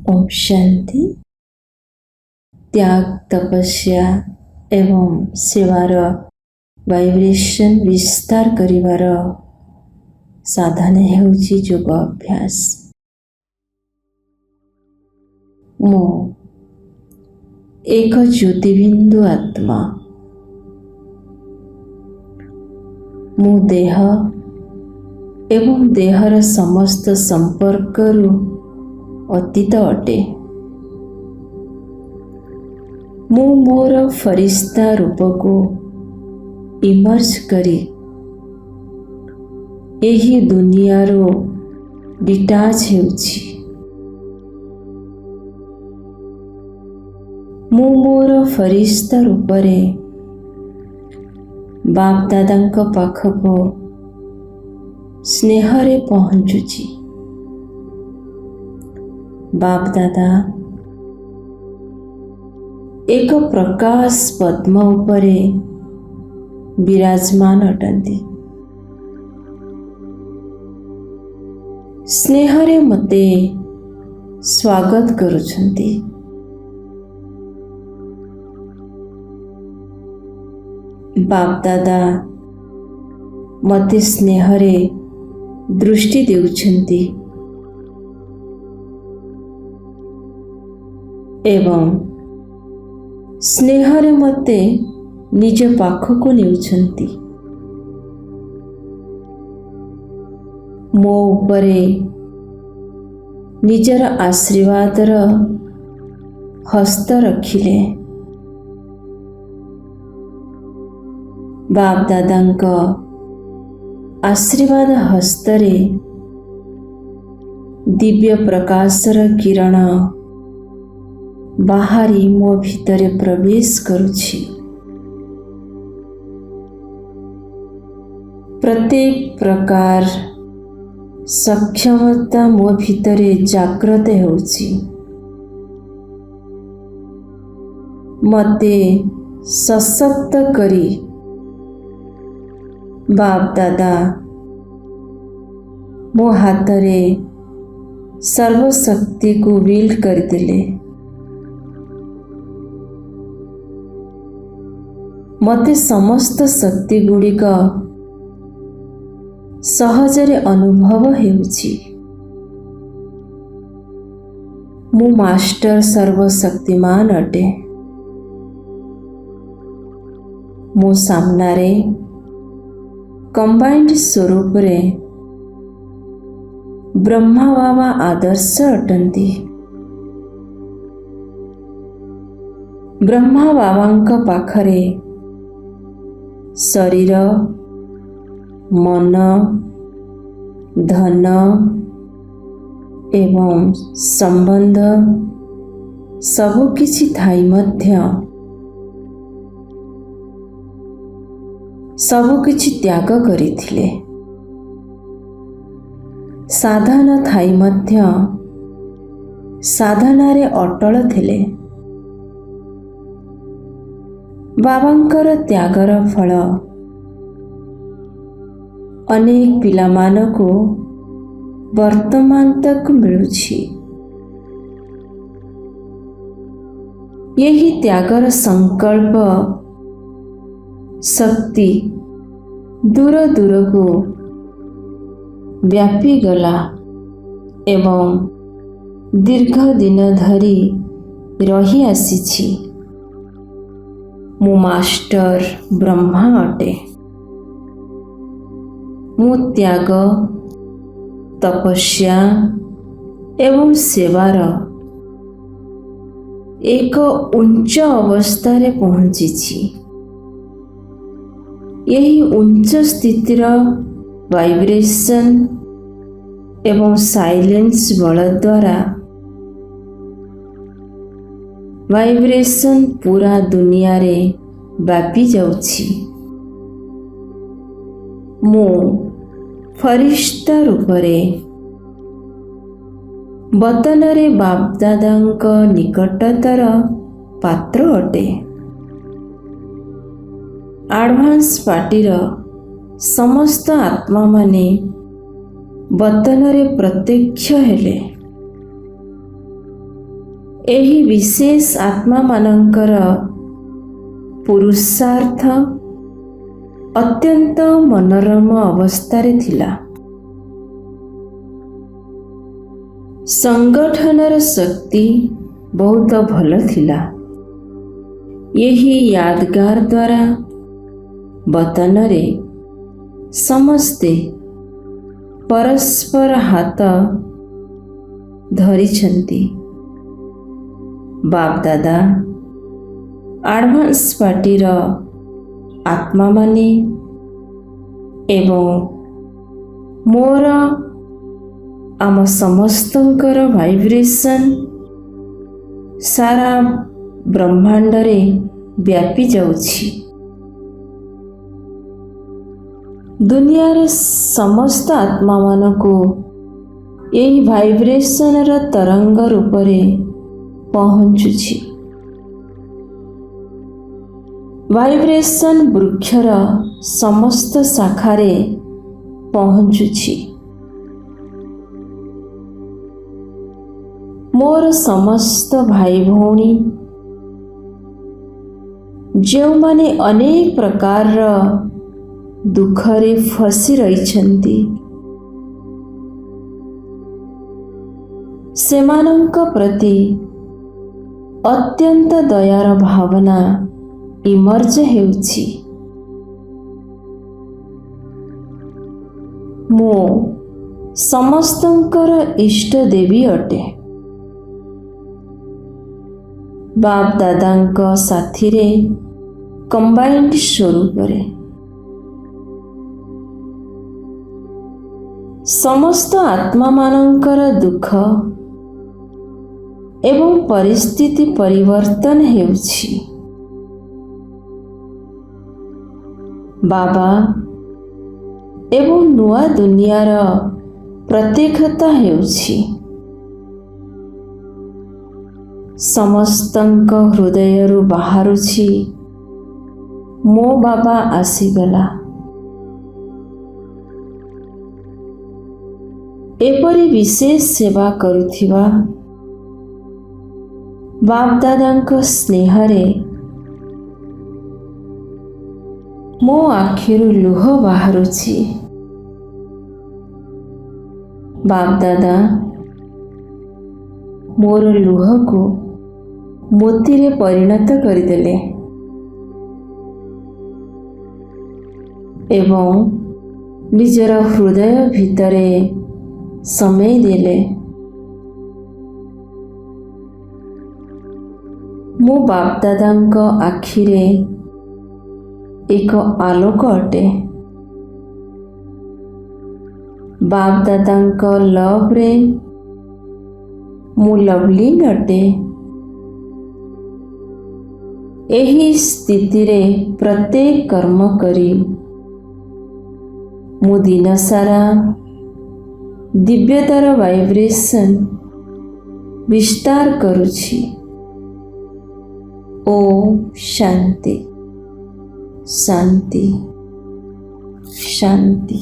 ओम शांति। त्याग, तपस्या एवं सेवार वाइब्रेशन विस्तार करिवार साधन हेउछि योग अभ्यास। मु एक ज्योतिबिंदु आत्मा। मु देह एवं देहर समस्त संपर्करु अतीत अटे। मु मोर फरिश्ता रूप को इमर्ज करी एही दुनियारो डिटाच हेउछि। मु मोर फरिश्ता रूपरे बाप दादांक पाखको स्नेहरे पहुँचुछि। बाप दादा एक प्रकाश पद्म उपरे विराजमान अटंती। स्नेहरे मते स्वागत करुछंती। बाप दादा मते स्नेहरे दृष्टि देउछंती एवं स्नेहरे मते निज पाखको नेउछंती। मो उपरे निजर आशीर्वादर हस्त रखिले। बाप दादांक आशीर्वाद हस्तरे दिव्य प्रकाशर किरण बाहरी मो भितरे प्रवेश करुछि। प्रत्येक प्रकार सक्षमता मो भितरे जागृत हेउछि। मते सशक्त करी बाप दादा मो हाथरे सर्वशक्ति को विल करदेले। मते समस्त शक्ति गुड़िक सहजरे अनुभव हेउछि। मु मास्टर सर्वशक्तिमान अटे। मो सामनारे कंबाइंड स्वरूप रे ब्रह्मा बाबा आदर्श अटंती। ब्रह्मा बाबांक पाखरे शरीर, मन, धन एवं संबंध सबु किछि थाई मध्य सबु किछि त्याग करिथिले। साधन थाई मध्य साधनारे अटल थिले। बाबांकर त्यागर फल अनेक पिलामानकु वर्तमान तक मिलुछि। यही त्यागर संकल्प शक्ति दूर दूर को व्यापी गला एवं दीर्घ दिन धरी रही आसीछि। मु मास्टर ब्रह्मा अटे। मु त्याग, तपस्या एवं सेवार एक उच्च अवस्था पहुँची। यही उच्च स्थितिर वाइब्रेशन एवं साइलेंस बल द्वारा वाइब्रेशन पूरा दुनिया रे व्यापी जाउछि। मो फरिश्ता रूपरे बतनरे बाप दादांक निकटतर पात्र अटे। एडवांस पार्टीर समस्त आत्मा माने बतनरे प्रत्यक्ष हेले। ଏହି ବିଶେଷ ଆତ୍ମାମାନଙ୍କର ପୁରୁଷାର୍ଥ ଅତ୍ୟନ୍ତ ମନୋରମ ଅବସ୍ଥାରେ ଥିଲା। ସଂଗଠନର ଶକ୍ତି ବହୁତ ଭଲ ଥିଲା। ଏହି ୟାଦଗାର ଦ୍ୱାରା ବତନରେ ସମସ୍ତେ ପରସ୍ପର ହାତ ଧରିଛନ୍ତି। ବାପଦାଦା ଆଡ଼ଭାନ୍ସ ପାର୍ଟିର ଆତ୍ମାମାନେ ଏବଂ ମୋର ଆମ ସମସ୍ତଙ୍କର ଭାଇବ୍ରେସନ୍ ସାରା ବ୍ରହ୍ମାଣ୍ଡରେ ବ୍ୟାପି ଯାଉଛି। ଦୁନିଆର ସମସ୍ତ ଆତ୍ମାମାନଙ୍କୁ ଏହି ଭାଇବ୍ରେସନର ତରଙ୍ଗ ରୂପରେ ପହଞ୍ଚୁଛି। ଭାଇବ୍ରେସନ୍ ବୃକ୍ଷର ସମସ୍ତ ଶାଖାରେ ପହଞ୍ଚୁଛି। ମୋର ସମସ୍ତ ଭାଇ ଭଉଣୀ ଯେଉଁମାନେ ଅନେକ ପ୍ରକାରର ଦୁଃଖରେ ଫସି ରହିଛନ୍ତି, ସେମାନଙ୍କ ପ୍ରତି ଅତ୍ୟନ୍ତ ଦୟାର ଭାବନା ଇମର୍ଜ ହେଉଛି। ମୁଁ ସମସ୍ତଙ୍କର ଇଷ୍ଟ ଦେବୀ ଅଟେ। ବାପଦାଦାଙ୍କ ସାଥିରେ କମ୍ବାଇନ୍ଡ ସ୍ୱରୂପରେ ସମସ୍ତ ଆତ୍ମାମାନଙ୍କର ଦୁଃଖ ଏବଂ ପରିସ୍ଥିତି ପରିବର୍ତ୍ତନ ହେଉଛି। ବାବା ଏବଂ ନୂଆ ଦୁନିଆର ପ୍ରତ୍ୟକ୍ଷତା ହେଉଛି। ସମସ୍ତଙ୍କ ହୃଦୟରୁ ବାହାରୁଛି, ମୋ ବାବା ଆସିଗଲା। ଏପରି ବିଶେଷ ସେବା କରୁଥିବା ବାପଦାଦାଙ୍କ ସ୍ନେହରେ ମୋ ଆଖିରୁ ଲୁହ ବାହାରୁଛି। ବାପଦାଦା ମୋର ଲୁହକୁ ମୋତିରେ ପରିଣତ କରିଦେଲେ ଏବଂ ନିଜର ହୃଦୟ ଭିତରେ ସମୟ ଦେଲେ। ମୁଁ ବାପଦାଦାଙ୍କ ଆଖିରେ ଏକ ଆଲୋକ ଅଟେ। ବାପଦାଦାଙ୍କ ଲଭ୍ରେ ମୁଁ ଲଭଲିନ୍ ଅଟେ। ଏହି ସ୍ଥିତିରେ ପ୍ରତ୍ୟେକ କର୍ମ କରି ମୁଁ ଦିନସାରା ଦିବ୍ୟତାର ଭାଇବ୍ରେସନ୍ ବିସ୍ତାର କରୁଛି। ଓମ୍ ଶାନ୍ତି ଶାନ୍ତି ଶାନ୍ତି।